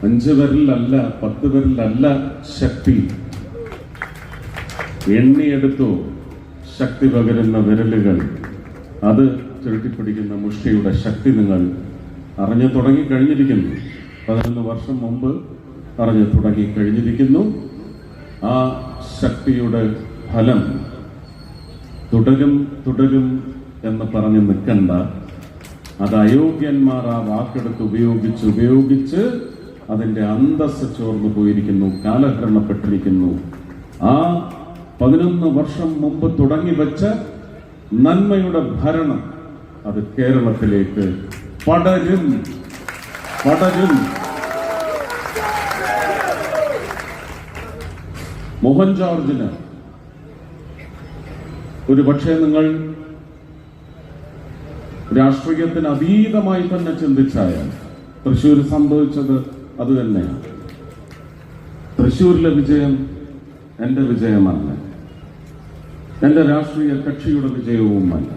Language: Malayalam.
5 വിരലിലല്ല 10 വിരലിലല്ല ശക്തി, എണ്ണിയെടുത്തു ശക്തി പകരുന്ന വിരലുകൾ, അത് ചുരുട്ടിപ്പിടിക്കുന്ന മുഷ്ടിയുടെ ശക്തി നിങ്ങൾ അറിഞ്ഞു തുടങ്ങിക്കഴിഞ്ഞിരിക്കുന്നു. 11 വർഷം മുമ്പ് അറിഞ്ഞു തുടങ്ങിക്കഴിഞ്ഞിരിക്കുന്നു. ആ ശക്തിയുടെ ഫലം തുടരും തുടരും എന്ന് പറഞ്ഞ് നിൽക്കണ്ട. അത് അയോഗ്യന്മാർ ആ വാക്കെടുത്ത് ഉപയോഗിച്ച് അതിന്റെ അന്തസ്സ് ചോർന്നു പോയിരിക്കുന്നു, കാലഹരണപ്പെട്ടിരിക്കുന്നു. ആ 11 വർഷം മുമ്പ് തുടങ്ങി വെച്ച നന്മയുടെ ഭരണം അത് കേരളത്തിലേക്ക് പടരും. മോഹൻ ജോർജിന് ഒരു പക്ഷേ നിങ്ങൾ രാഷ്ട്രീയത്തിന് അതീതമായി തന്നെ ചിന്തിച്ചാൽ തൃശ്ശൂർ സംഭവിച്ചത് അത് തന്നെയാണ്. തൃശ്ശൂരിലെ വിജയം എന്റെ വിജയമല്ല, എന്റെ രാഷ്ട്രീയ കക്ഷിയുടെ വിജയവുമല്ല.